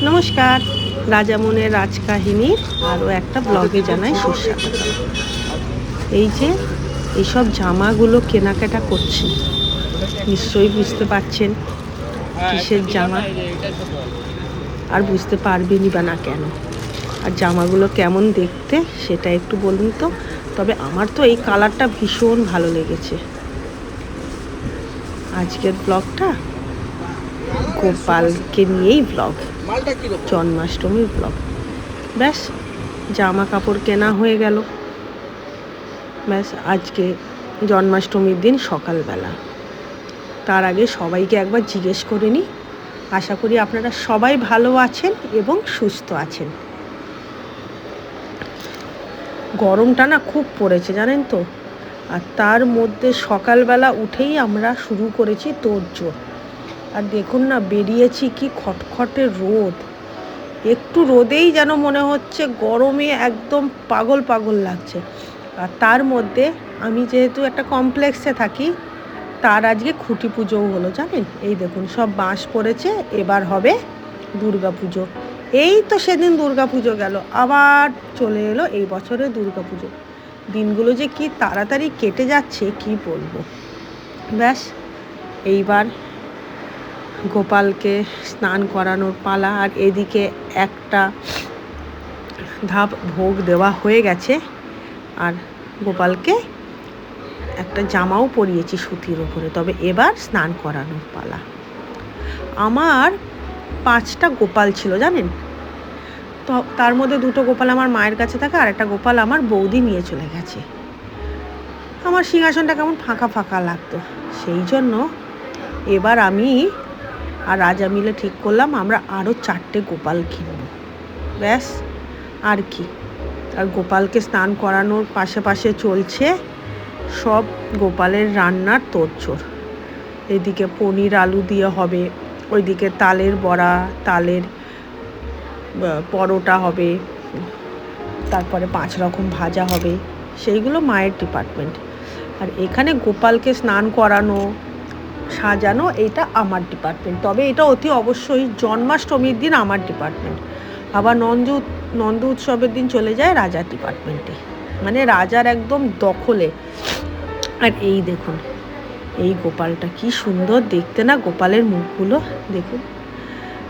নমস্কার, রাজামনের রাজকাহিনীর আরও একটা ব্লগে জানাই সুস্বাগত। এই যে এইসব জামাগুলো কেনাকাটা করছি, নিশ্চয়ই বুঝতে পারছেন কিসের জামা, আর বুঝতে পারবেনই বা না কেন। আর জামাগুলো কেমন দেখতে সেটা একটু বলুন তো। তবে আমার তো এই কালারটা ভীষণ ভালো লেগেছে। আজকের ব্লগটা গোপালকে নিয়েই ব্লগ, জন্মাষ্টমীর ব্লগ। ব্যাস জামা কাপড় কেনা হয়ে গেল। ব্যাস আজকে জন্মাষ্টমীর দিন সকালবেলা। তার আগে সবাইকে একবার জিজ্ঞেস করে নিই, আশা করি আপনারা সবাই ভালো আছেন এবং সুস্থ আছেন। গরমটা না খুব পড়েছে জানেন তো, আর তার মধ্যে সকালবেলা উঠেই আমরা শুরু করেছি তোড়জোড়। আর দেখুন না, বেরিয়েছি কি খটখটে রোদ, একটু রোদেই যেন মনে হচ্ছে গরমে একদম পাগল পাগল লাগছে। আর তার মধ্যে আমি যেহেতু একটা কমপ্লেক্সে থাকি, তার আজকে খুঁটি পুজোও হলো জানেন। এই দেখুন সব বাঁশ পড়েছে, এবার হবে দুর্গা পুজো। এই তো সেদিন দুর্গা পুজো গেল, আবার চলে এলো এই বছরে দুর্গা পুজো। দিনগুলো যে কি তাড়াতাড়ি কেটে যাচ্ছে কি বলবো। ব্যাস এইবার গোপালকে স্নান করানোর পালা। আর এদিকে একটা ধাপ ভোগ দেওয়া হয়ে গেছে, আর গোপালকে একটা জামাও পরিয়েছি সুতির ওপরে। তবে এবার স্নান করানোর পালা। আমার 5টা গোপাল ছিল জানেন তো, তার মধ্যে 2টো গোপাল আমার মায়ের কাছে থাকে, আর একটা গোপাল আমার বৌদি নিয়ে চলে গেছে। আমার সিংহাসনটা কেমন ফাঁকা ফাঁকা লাগতো, সেই জন্য এবার আমি আর রাজা মিলে ঠিক করলাম আমরা আরও 4টে গোপাল কিনব। ব্যাস আর কি। আর গোপালকে স্নান করানোর পাশে পাশে চলছে সব গোপালের রান্নার তোড়জোড়। এদিকে পনির আলু দিয়ে হবে, ওইদিকে তালের বড়া, তালের পরোটা হবে, তারপরে 5 রকম ভাজা হবে, সেইগুলো মায়ের ডিপার্টমেন্ট। আর এখানে গোপালকে স্নান করানো, সাজানো, এটা আমার ডিপার্টমেন্ট। তবে এটা অতি অবশ্যই জন্মাষ্টমীর দিন আমার ডিপার্টমেন্ট। আবার নন্দ উৎসবের দিন চলে যায় রাজার ডিপার্টমেন্টে, মানে রাজার একদম দখলে। আর এই দেখুন এই গোপালটা কি সুন্দর দেখতে না, গোপালের মুখগুলো দেখুন,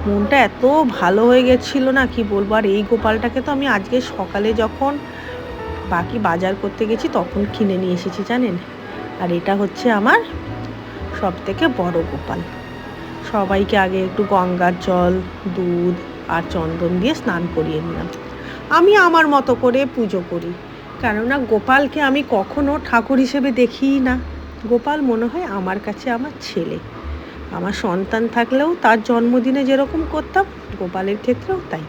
মনটা এত ভালো হয়ে গেছিল না কি বলবো। আর এই গোপালটাকে তো আমি আজকে সকালে যখন বাকি বাজার করতে গেছি তখন কিনে নিয়ে এসেছি জানেন। আর এটা হচ্ছে আমার সবথেকে বড় গোপাল। সবাইকে আগে একটু গঙ্গার জল, দুধ আর চন্দন দিয়ে স্নান করিয়ে নিলাম। আমি আমার মতো করে পুজো করি, কেননা গোপালকে আমি কখনো ঠাকুর হিসেবে দেখিই না। গোপাল মনে হয় আমার কাছে আমার ছেলে। আমার সন্তান থাকলেও তার জন্মদিনে যেরকম করতাম, গোপালের ক্ষেত্রেও তাই।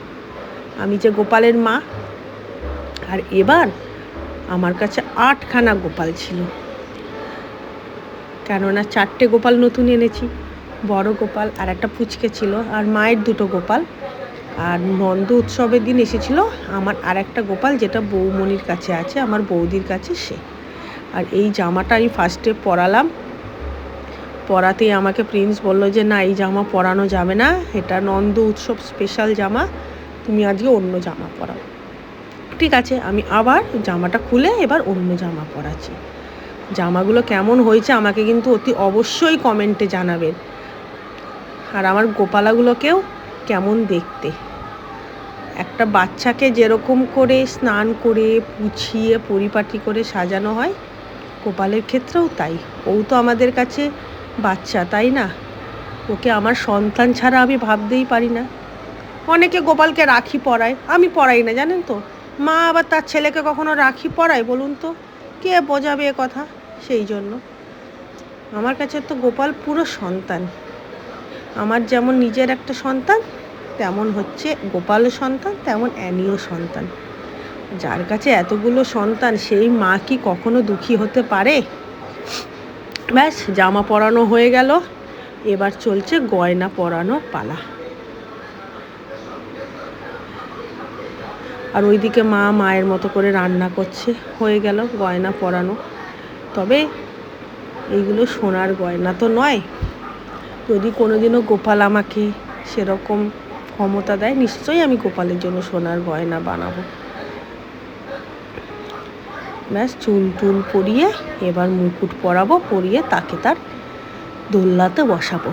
আমি যে গোপালের মা। আর এবার আমার কাছে 8খানা গোপাল ছিল, কেননা 4টে গোপাল নতুন এনেছি। বড় গোপাল আর একটা পুচকে ছিল, আর মায়ের 2টো গোপাল। আর নন্দ উৎসবের দিন এসেছিল আমার আর একটা গোপাল, যেটা বৌমণির কাছে আছে, আমার বৌদির কাছে সে। আর এই জামাটা আমি ফার্স্টে পরালাম, পরাতেই আমাকে প্রিন্স বলল যে না, এই জামা পরানো যাবে না, এটা নন্দ উৎসব স্পেশাল জামা, তুমি আজকে অন্য জামা পরাও। ঠিক আছে, আমি আবার জামাটা খুলে এবার অন্য জামা পরাচ্ছি। জামাগুলো কেমন হয়েছে আমাকে কিন্তু অতি অবশ্যই কমেন্টে জানাবেন। আর আমার গোপালাগুলোকেও কেমন দেখতে। একটা বাচ্চাকে যেরকম করে স্নান করে পুছিয়ে পরিপাটি করে সাজানো হয়, গোপালের ক্ষেত্রেও তাই। ও তো আমাদের কাছে বাচ্চা, তাই না? ওকে আমার সন্তান ছাড়া আমি ভাবতেই পারি না। অনেকে গোপালকে রাখি পরায়, আমি পরাই না জানেন তো। মা আবার তার ছেলেকে কখনো রাখি পরায় বলুন তো? কে বোঝাবে এ কথা? সেই জন্য আমার কাছে তো গোপাল পুরো সন্তান। আমার যেমন নিজের একটা সন্তান, তেমন হচ্ছে গোপালও সন্তান, তেমন অ্যানিও সন্তান। যার কাছে এতগুলো সন্তান, সেই মা কি কখনো দুঃখী হতে পারে? ব্যাস জামা পরানো হয়ে গেল, এবার চলছে গয়না পরানোর পালা। আর ওইদিকে মা মায়ের মতো করে রান্না করছে। হয়ে গেল গয়না পরানো। তবে এইগুলো সোনার গয়না তো নয়, যদি কোনোদিনও গোপাল আমাকে সেরকম ক্ষমতা দেয়, নিশ্চয়ই আমি গোপালের জন্য সোনার গয়না বানাবো। ব্যাস চুল টুল পরিয়ে এবার মুকুট পরাবো, পরিয়ে তাকে তার দোলনাতে বসাবো।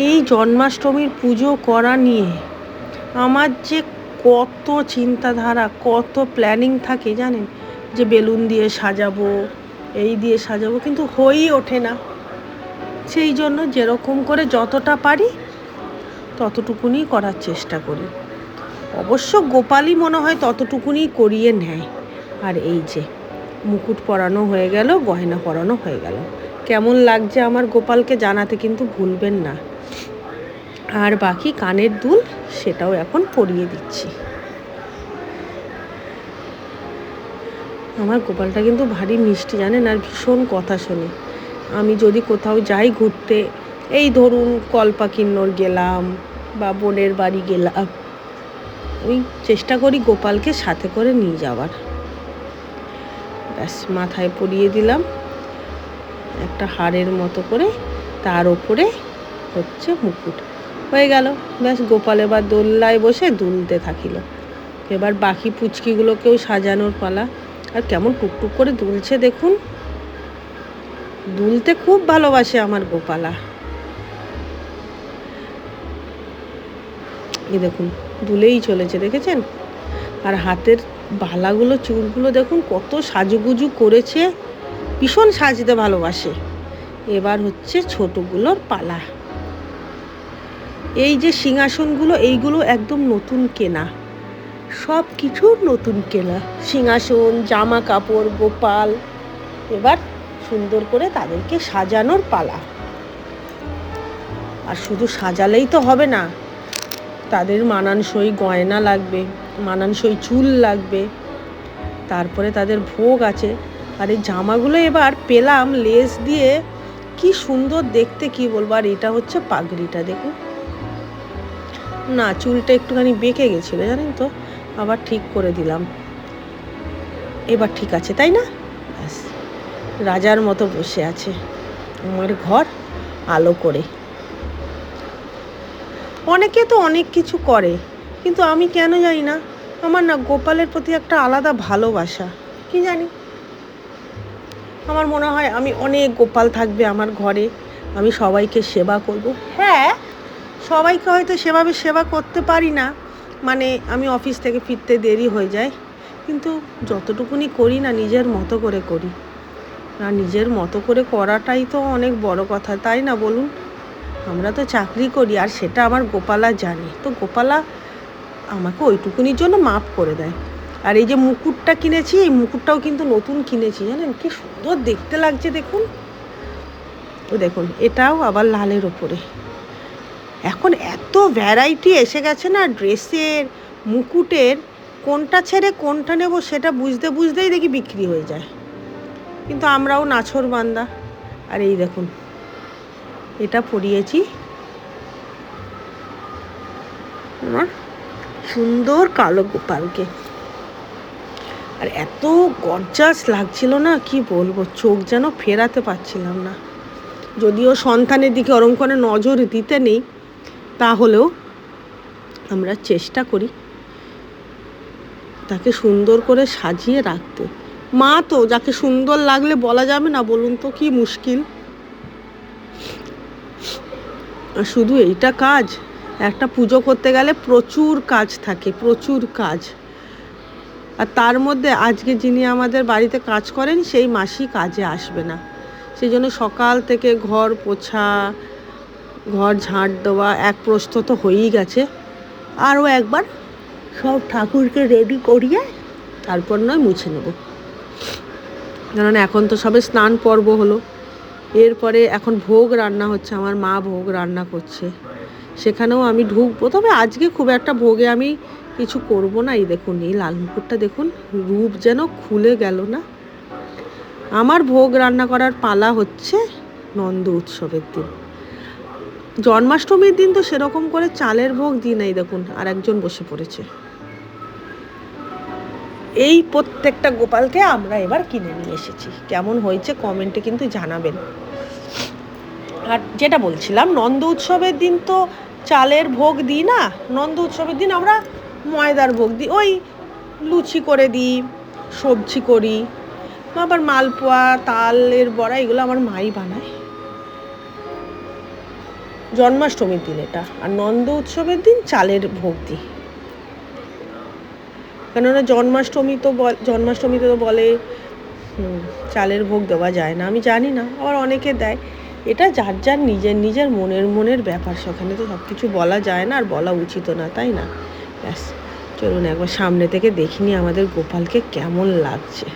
এই জন্মাষ্টমীর পুজো করা নিয়ে আমার যে কত চিন্তাধারা, কত প্ল্যানিং থাকে জানেন, যে বেলুন দিয়ে সাজাবো, এই দিয়ে সাজাবো, কিন্তু হয়েই ওঠে না। সেই জন্য যেরকম করে যতটা পারি ততটুকুনি করার চেষ্টা করি। অবশ্য গোপালই মনে হয় ততটুকুনি করিয়ে নেয়। আর এই যে মুকুট পরানো হয়ে গেল, গয়না পরানো হয়ে গেল, কেমন লাগছে আমার গোপালকে জানাতে কিন্তু ভুলবেন না। আর বাকি কানের দুল সেটাও এখন পরিয়ে দিচ্ছি। আমার গোপালটা কিন্তু ভারী মিষ্টি জানেন, আর ভীষণ কথা শোনে। আমি যদি কোথাও যাই ঘুরতে, এই ধরুন কল্পাকিন্নর গেলাম বা বোনের বাড়ি গেলাম, ওই চেষ্টা করি গোপালকে সাথে করে নিয়ে যাওয়ার। ব্যাস মাথায় পরিয়ে দিলাম একটা হাড়ের মতো করে, তার ওপরে হচ্ছে মুকুট, হয়ে গেল। ব্যাস গোপাল এবার দোলনায় বসে দুলতে থাকিল। এবার বাকি পুচকিগুলোকেও সাজানোর পালা। আর কেমন টুকটুক করে দুলছে দেখুন, দুলতে খুব ভালোবাসে আমার গোপালা। এই দেখুন দুলেই চলেছে, দেখেছেন? আর হাতের বালাগুলো, চুলগুলো দেখুন কত সাজুগুজু করেছে, ভীষণ সাজতে ভালোবাসে। এবার হচ্ছে ছোটগুলোর পালা। এই যে সিংহাসনগুলো, এইগুলো একদম নতুন কেনা, সব কিছু নতুন কেনা। সিংহাসন, জামা কাপড়, গোপাল, এবার সুন্দর করে তাদেরকে সাজানোর পালা। আর শুধু সাজালেই তো হবে না, তাদের মানানসই গয়না লাগবে, মানানসই চুল লাগবে, তারপরে তাদের ভোগ আছে। আর এই জামাগুলো এবার পেলাম লেস দিয়ে, কি সুন্দর দেখতে, কি বলবো। আর এটা হচ্ছে পাগড়িটা, দেখুন না, চুলটা একটুখানি বেঁকে গেছিলো জানেন তো, আবার ঠিক করে দিলাম। এবার ঠিক আছে, তাই না? ব্যাস রাজার মতো বসে আছে আমার ঘর আলো করে। অনেকে তো অনেক কিছু করে, কিন্তু আমি কেন জানি না, আমার না গোপালের প্রতি একটা আলাদা ভালোবাসা, কি জানি। আমার মনে হয় আমি অনেক গোপাল থাকবে আমার ঘরে, আমি সবাইকে সেবা করব। হ্যাঁ, সবাইকে হয়তো সেভাবে সেবা করতে পারি না, মানে আমি অফিস থেকে ফিরতে দেরি হয়ে যায়, কিন্তু যতটুকুনি করি না নিজের মতো করে করি। আর নিজের মতো করে করাটাই তো অনেক বড় কথা, তাই না বলুন? আমরা তো চাকরি করি, আর সেটা আমার গোপালা জানে, তো গোপালা আমাকে ওইটুকুনির জন্য মাফ করে দেয়। আর এই যে মুকুটটা কিনেছি, এই মুকুটটাও কিন্তু নতুন কিনেছি জানেন, কি সুন্দর দেখতে লাগছে দেখুন। ও দেখুন, এটাও আবার লালের ওপরে। এখন এত ভ্যারাইটি এসে গেছে না ড্রেসের, মুকুটের, কোনটা ছেড়ে কোনটা নেব সেটা বুঝতে বুঝতেই দেখি বিক্রি হয়ে যায়। কিন্তু আমরাও নাছোড় বান্দা। আর এই দেখুন, এটা পরিয়েছি আমার সুন্দর কালো গোপালকে। আর এত গর্জাস লাগছিল না, কি বলবো, চোখ যেন ফেরাতে পারছিলাম না। যদিও সন্তানের দিকে ওরম করে নজর দিতে নেই, তাহলেও আমরা চেষ্টা করি তাকে সুন্দর করে সাজিয়ে রাখতে। মা তো, যাকে সুন্দর লাগলে বলা যাবে না বলুন তো, কি মুশকিল। আর শুধু এইটা কাজ, একটা পুজো করতে গেলে প্রচুর কাজ থাকে, প্রচুর কাজ। আর তার মধ্যে আজকে যিনি আমাদের বাড়িতে কাজ করেন সেই মাসি কাজে আসবে না, সেই জন্য সকাল থেকে ঘর পোছা, ঘর ঝাঁট দেওয়া এক প্রস্থ তো হয়েই গেছে। আরও একবার সব ঠাকুরকে রেডি করিয়ে তারপর নয় মুছে নেব, কারণ এখন তো সবে স্নান পর্ব হলো। এরপরে এখন ভোগ রান্না হচ্ছে, আমার মা ভোগ রান্না করছে, সেখানেও আমি ঢুকবো। তবে আজকে খুব একটা ভোগে আমি কিছু করব না। এই দেখুন, এই লাল মুকুটটা দেখুন, রূপ যেন খুলে গেল না। আমার ভোগ রান্না করার পালা হচ্ছে নন্দ উৎসবের দিন। জন্মাষ্টমীর দিন তো সেরকম করে চালের ভোগ দিই নাই। দেখুন আর একজন বসে পড়েছে। এই প্রত্যেকটা গোপালকে আমরা এবার কিনে নিয়ে এসেছি। কেমন হয়েছে কমেন্টে কিন্তু জানাবেন। আর যেটা বলছিলাম, নন্দ উৎসবের দিন তো চালের ভোগ দিই না, নন্দ উৎসবের দিন আমরা ময়দার ভোগ দিই, ওই লুচি করে দিই, সবজি করি, আবার মালপোয়া, তালের বড়া, এগুলো আমার মাই বানায় জন্মাষ্টমীর দিন এটা। আর নন্দ উৎসবের দিন চালের ভোগ দিই, কেননা জন্মাষ্টমীতে তো বলে চালের ভোগ দেওয়া যায় না, আমি জানি না, আবার অনেকে দেয়। এটা যার যার নিজের মনের ব্যাপার, সেখানে তো সব কিছু বলা যায় না, আর বলা উচিত না, তাই না? ব্যাস, চলুন একবার সামনে থেকে দেখিনি আমাদের গোপালকে কেমন লাগছে।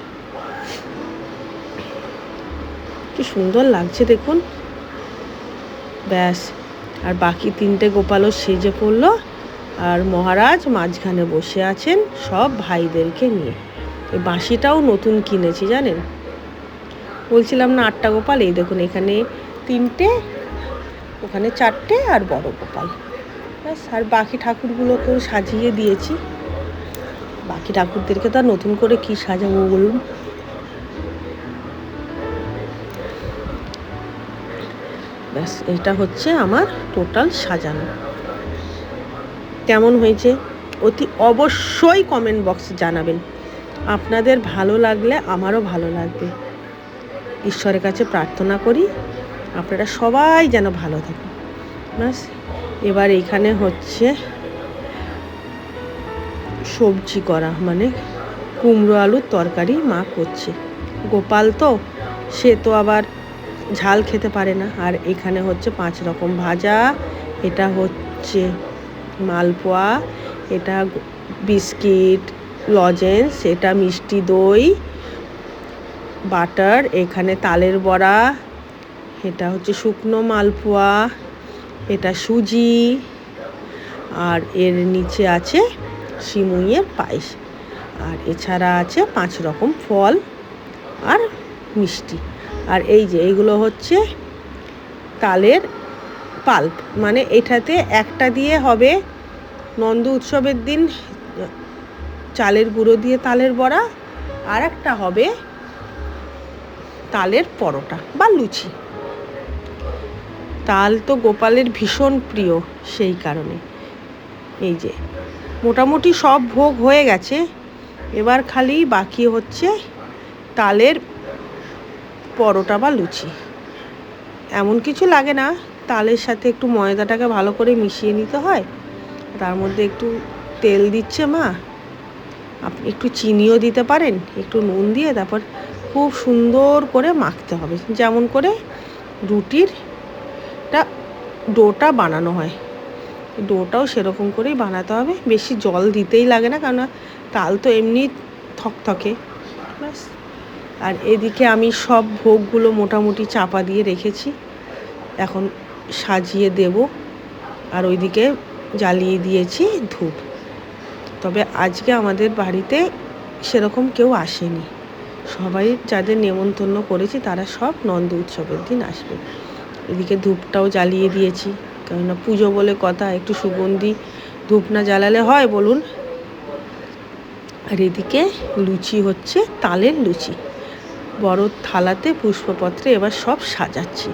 কি সুন্দর লাগছে দেখুন। ব্যাস, আর বাকি 3টে গোপালও সেজে পড়লো, আর মহারাজ মাঝখানে বসে আছেন সব ভাইদেরকে নিয়ে। এই বাঁশিটাও নতুন কিনেছি জানেন, বলছিলাম না 8টা গোপাল, এই দেখুন এখানে 3টে, ওখানে 4টে, আর বড় গোপাল। ব্যাস, আর বাকি ঠাকুরগুলোকেও সাজিয়ে দিয়েছি। বাকি ঠাকুরদেরকে তো আর নতুন করে কি সাজাবো বলুন। ব্যাস, এটা হচ্ছে আমার টোটাল সাজানো। কেমন হয়েছে অতি অবশ্যই কমেন্ট বক্সে জানাবেন। আপনাদের ভালো লাগলে আমারও ভালো লাগবে। ঈশ্বরের কাছে প্রার্থনা করি আপনারা সবাই যেন ভালো থাকুন। ব্যাস, এবার এখানে হচ্ছে সবজি করা, মানে কুমড়ো আলুর তরকারি মা করছে। গোপাল তো, সে তো আবার ঝাল খেতে পারে না। আর এখানে হচ্ছে 5 রকম ভাজা, এটা হচ্ছে মালপোয়া, এটা বিস্কিট, লজেন্স, এটা মিষ্টি দই, বাটার, এখানে তালের বড়া, এটা হচ্ছে শুকনো মালপোয়া, এটা সুজি, আর এর নিচে আছে সিমুইয়ের পায়েস, আর এছাড়া আছে 5 রকম ফল আর মিষ্টি। আর এই যে এইগুলো হচ্ছে তালের পাল্প, মানে এটাতে একটা দিয়ে হবে নন্দ উৎসবের দিন চালের গুঁড়ো দিয়ে তালের বড়া, আর একটা হবে তালের পরোটা বা লুচি। তাল তো গোপালের ভীষণ প্রিয়, সেই কারণে। এই যে মোটামুটি সব ভোগ হয়ে গেছে, এবার খালি বাকি হচ্ছে তালের পরোটা বা লুচি। এমন কিছু লাগে না, তালের সাথে একটু ময়দাটাকে ভালো করে মিশিয়ে নিতে হয়, তার মধ্যে একটু তেল দিচ্ছে মা, আপনি একটু চিনিও দিতে পারেন, একটু নুন দিয়ে তারপর খুব সুন্দর করে মাখতে হবে, যেমন করে রুটির ডোটা বানানো হয়, ডোটাও সেরকম করেই বানাতে হবে। বেশি জল দিতেই লাগে না, কারণ তাল তো এমনি থকথকে। ব্যাস, আর এদিকে আমি সব ভোগগুলো মোটামুটি চাপা দিয়ে রেখেছি, এখন সাজিয়ে দেব। আর ওইদিকে জ্বালিয়ে দিয়েছি ধূপ। তবে আজকে আমাদের বাড়িতে সেরকম কেউ আসেনি, সবাই যাদের নেমন্তন্ন করেছি তারা সব নন্দ উৎসবের দিন আসবে। এদিকে ধূপটাও জ্বালিয়ে দিয়েছি, কেননা পুজো বলে কথা, একটু সুগন্ধি ধূপ না জ্বালালে হয় বলুন। আর এদিকে লুচি হচ্ছে তালের লুচি, বড় থালাতে পুষ্পপত্রে এবার সব সাজাচ্ছি।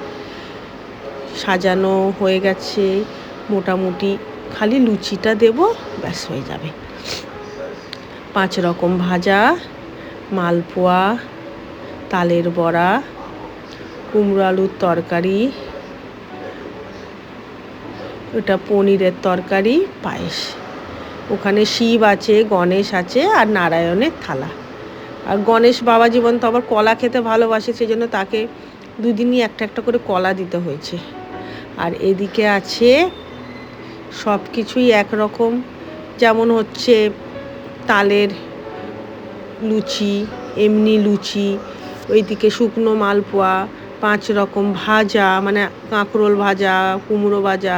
সাজানো হয়ে গেছে মোটামুটি, খালি লুচিটা দেব, ব্যাস হয়ে যাবে। 5 রকম ভাজা, মালপোয়া, তালের বড়া, কুমড়ো আলুর তরকারি, ওটা পনিরের তরকারি, পায়েস। ওখানে শিব আছে, গণেশ আছে, আর নারায়ণের থালা। আর গণেশ বাবা জীবন তো আবার কলা খেতে ভালোবাসে, সেই জন্য তাকে 2 দিনই একটা করে কলা দিতে হয়েছে। আর এদিকে আছে সব কিছুই একরকম, যেমন হচ্ছে তালের লুচি, এমনি লুচি, ওইদিকে শুকনো মালপোয়া, 5 রকম ভাজা, মানে কাঁকরোল ভাজা, কুমড়ো ভাজা,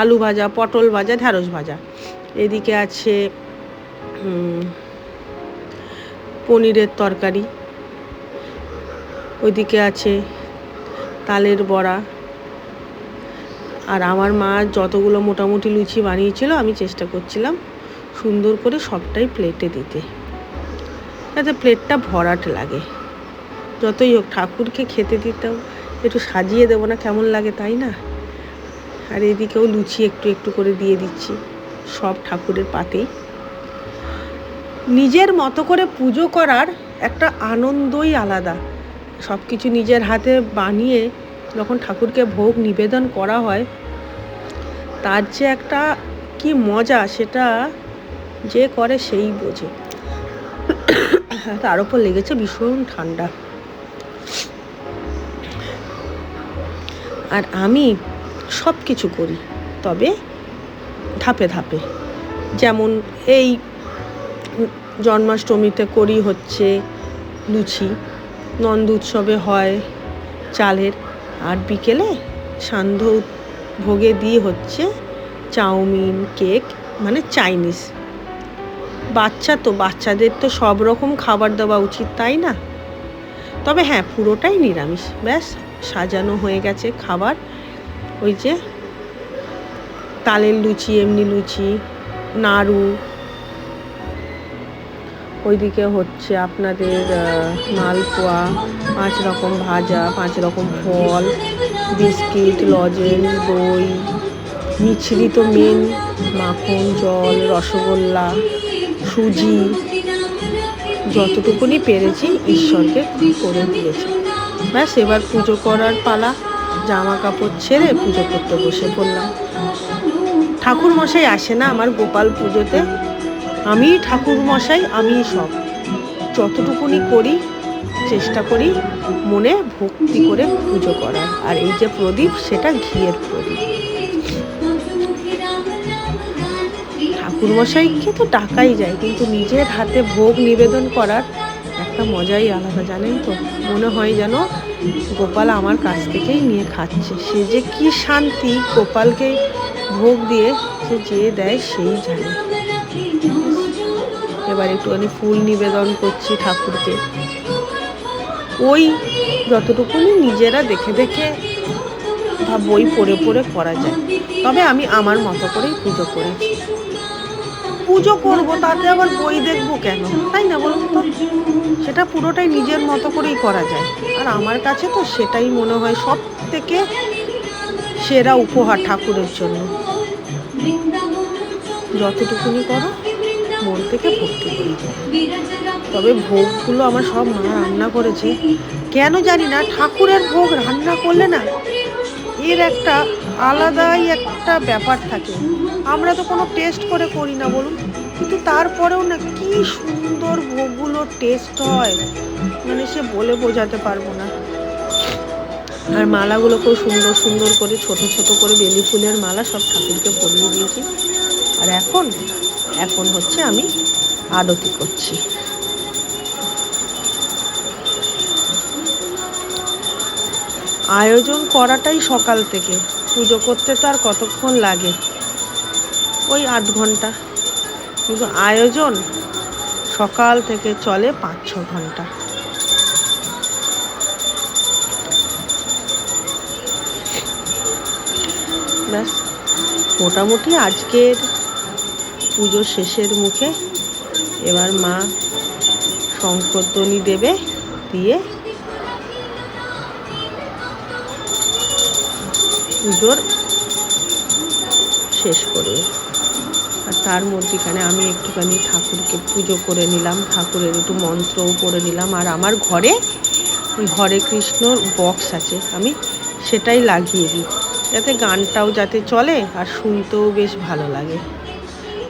আলু ভাজা, পটল ভাজা, ঢ্যাঁড়স ভাজা। এদিকে আছে পনিরের তরকারি, ওইদিকে আছে তালের বড়া। আর আমার মা যতগুলো মোটামুটি লুচি বানিয়েছিল, আমি চেষ্টা করছিলাম সুন্দর করে সবটাই প্লেটে দিতে। যাতে প্লেটটা ভরাট লাগে। যতই হোক ঠাকুরকে খেতে দিতেও একটু সাজিয়ে দেবো না, কেমন লাগে তাই না? আর এদিকেও লুচি একটু একটু করে দিয়ে দিচ্ছি সব ঠাকুরের পাতেই। নিজের মতো করে পুজো করার একটা আনন্দই আলাদা। সব কিছু নিজের হাতে বানিয়ে যখন ঠাকুরকে ভোগ নিবেদন করা হয়, তার যে একটা কি মজা, সেটা যে করে সেই বোঝে। তার উপর লেগেছে ভীষণ ঠান্ডা। আর আমি সব কিছু করি, তবে ধাপে ধাপে। যেমন এই জন্মাষ্টমীতে করি হচ্ছে লুচি, নন্দ উৎসবে হয় চালের, আর বিকেলে সান্ধ্য ভোগে দিয়ে হচ্ছে চাউমিন, কেক, মানে চাইনিজ। বাচ্চা তো, বাচ্চাদের তো সব রকম খাবার দেওয়া উচিত, তাই না? তবে হ্যাঁ, পুরোটাই নিরামিষ। ব্যাস সাজানো হয়ে গেছে খাবার। ওই যে তালের লুচি, এমনি লুচি, নাড়ু, ওইদিকে হচ্ছে আপনাদের মালপোয়া, 5 রকম ভাজা, 5 রকম ফল, বিস্কিট, লজেন্স, দই, মিছরি তো মেন, মাখন, জল, রসগোল্লা, সুজি, যতটুকুনি পেরেছি ঈশ্বরকে করে দিয়েছি। ব্যাস এবার পুজো করার পালা। জামা কাপড় ছেড়ে পুজো করতে বসে পড়লাম। ঠাকুর মশাই আসে না আমার গোপাল পুজোতে, আমি ঠাকুর মশাই, আমি সব। যতটুকুনি করি চেষ্টা করি মনে ভক্তি করে পুজো করার। আর এই যে প্রদীপ, সেটা ঘিয়ের প্রদীপ। ঠাকুরমশাইকে তো ডাকাই যায়, কিন্তু নিজের হাতে ভোগ নিবেদন করার একটা মজাই আলাদা, জানেন তো? মনে হয় যেন গোপাল আমার কাছ থেকেই নিয়ে খাচ্ছে। সে যে কি শান্তি গোপালকে ভোগ দিয়ে, সে যে দেয় সেই জানে। এবার একটুখানি ফুল নিবেদন করছি ঠাকুরকে। ওই যতটুকুনি নিজেরা দেখে দেখে বা বই পড়ে পড়ে করা যায়। তবে আমি আমার মতো করেই পুজো করেছি। পুজো করবো, তাতে আবার বই দেখবো কেন, তাই না বলুন তো? সেটা পুরোটাই নিজের মতো করেই করা যায়। আর আমার কাছে তো সেটাই মনে হয় সব থেকে সেরা উপহার ঠাকুরের জন্য। যতটুকুনি করো মন থেকে ভক্তি করি। তবে ভোগগুলো আমার সব মা রান্না করেছে। কেন জানি না, ঠাকুরের ভোগ রান্না করলে না এর একটা আলাদাই একটা ব্যাপার থাকে। আমরা তো কোনো টেস্ট করে করি না বলুন, কিন্তু তারপরেও না কি সুন্দর ভোগগুলোর টেস্ট হয়, মানে সে বলে বোঝাতে পারবো না। আর মালাগুলোকেও সুন্দর সুন্দর করে ছোট ছোট করে বেলি ফুলের মালা সব ঠাকুরকে পরিয়ে দিয়েছি। আর এখন হচ্ছে আমি আরতি করছি। আয়োজন করাটাই সকাল থেকে, পুজো করতে তো আর কতক্ষণ লাগে, ওই 8 ঘন্টা, কিন্তু আয়োজন সকাল থেকে চলে 5-6 ঘন্টা। ব্যাস মোটামুটি আজকের পুজো শেষের মুখে। এবার মা শঙ্করধ্বনি দেবে, দিয়ে পুজোর শেষ করবে। আর তার মধ্যেখানে আমি একটুখানি ঠাকুরকে পুজো করে নিলাম, ঠাকুরের একটু মন্ত্রও পড়ে নিলাম। আর আমার ঘরে ওই হরে কৃষ্ণর বক্স আছে, আমি সেটাই লাগিয়ে দিই, যাতে গানটাও যাতে চলে আর শুনতেও বেশ ভালো লাগে।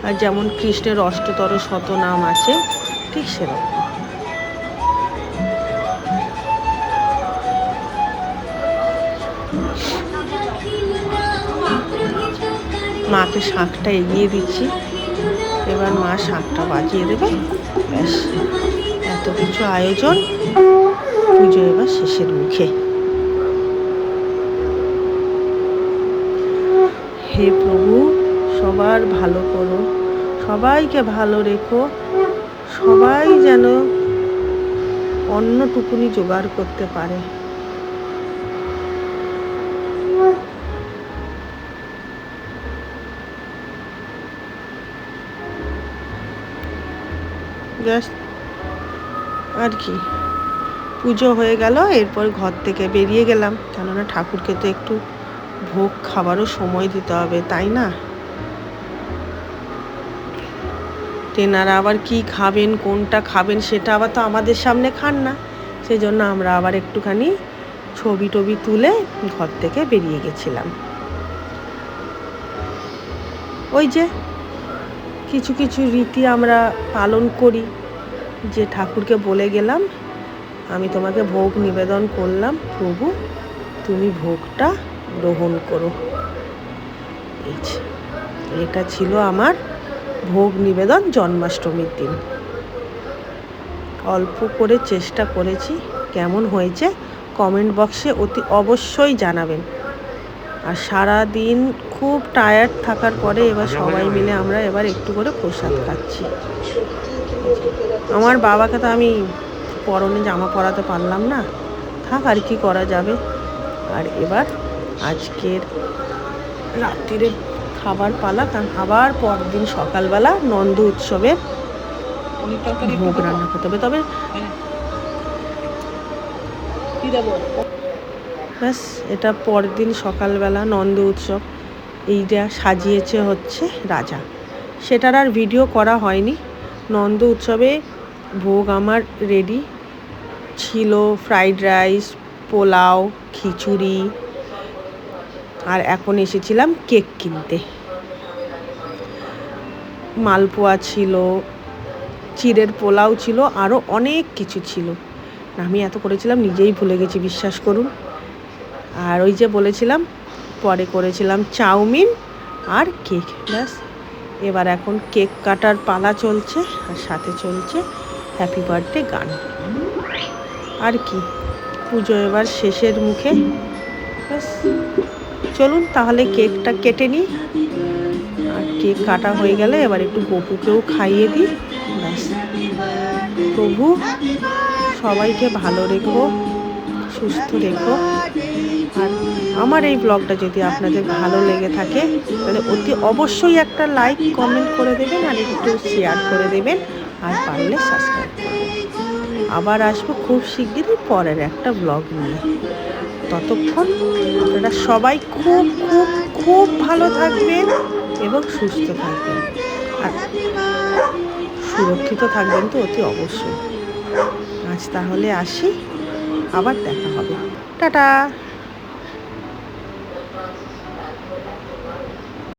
আর যেমন কৃষ্ণের 8তর শতনাম আছে, ঠিক সেরকম। মাকে শাঁখটা এগিয়ে দিচ্ছি, এবার মা শাঁখটা বাজিয়ে দেবে। ব্যাস এত কিছু আয়োজন, পুজো এবার শেষের মুখে। হে প্রভু, সবার ভালো করো, সবাইকে ভালো রেখো, সবাই যেন অন্নটুকুনি জোগাড় করতে পারে। গ্যাস আর কি পুজো হয়ে গেল, এরপর ঘর থেকে বেরিয়ে গেলাম, কেননা ঠাকুরকে তো একটু ভোগ খাবারও সময় দিতে হবে, তাই না? তেনারা আবার কি খাবেন, কোনটা খাবেন সেটা আবার তো আমাদের সামনে খান না, সেই জন্য আমরা আবার একটুখানি ছবি টবি তুলে ঘর থেকে বেরিয়ে গেছিলাম। ওই যে কিছু কিছু রীতি আমরা পালন করি, যে ঠাকুরকে বলে গেলাম আমি তোমাকে ভোগ নিবেদন করলাম, প্রভু তুমি ভোগটা গ্রহণ করো। এটা ছিল আমার ভোগ নিবেদন জন্মাষ্টমীর দিন। অল্প করে চেষ্টা করেছি, কেমন হয়েছে কমেন্ট বক্সে অতি অবশ্যই জানাবেন। আর সারা দিন খুব টায়ার্ড থাকার পরে এবার সবাই মিলে আমরা এবার একটু করে প্রসাদ খাচ্ছি। আমার বাবাকে তো আমি পরনে জামা পরাতে পারলাম না, থাক আর কি করা যাবে। আর এবার আজকের রাত্রিরে খাবার পালা, কারণ আবার পরদিন সকালবেলা নন্দ উৎসবের ভোগ রান্না করতে হবে। তবে ব্যাস, এটা পরদিন সকালবেলা নন্দ উৎসব, এইটা সাজিয়েছে হচ্ছে রাজা, সেটার আর ভিডিও করা হয়নি। নন্দ উৎসবে ভোগ আমার রেডি ছিল, ফ্রাইড রাইস, পোলাও, খিচুড়ি, আর এখন এসেছিলাম কেক কিনতে। মালপোয়া ছিল, চিড়ের পোলাও ছিল, আরও অনেক কিছু ছিল। আমি এত করেছিলাম নিজেই ভুলে গেছি, বিশ্বাস করুন। আর ওই যে বলেছিলাম পরে করেছিলাম চাউমিন আর কেক। ব্যাস, এবার এখন কেক কাটার পালা চলছে, আর সাথে চলছে হ্যাপি বার্থডে গান। আর কি, পুজো এবার শেষের মুখে। ব্যাস, চলুন তাহলে কেকটা কেটে নিই। আর কেক কাটা হয়ে গেলে এবার একটু গপুকেও খাইয়ে দিই। ব্যাস, প্রভু সবাইকে ভালো রেখো, সুস্থ রেখো। আর আমার এই ব্লগটা যদি আপনাদের ভালো লেগে থাকে তাহলে অতি অবশ্যই একটা লাইক কমেন্ট করে দেবেন, আর একটু শেয়ার করে দেবেন, আর পারলে সাবস্ক্রাইব করবেন। আবার আসবো খুব শিগগিরই পরের একটা ব্লগ নিয়ে। ততক্ষণ আপনারা সবাই খুব খুব খুব ভালো থাকবেন এবং সুস্থ থাকবেন, আর সুরক্ষিত থাকবেন তো অতি অবশ্যই। আজ তাহলে আসি, আবার দেখা হবে, টাটা।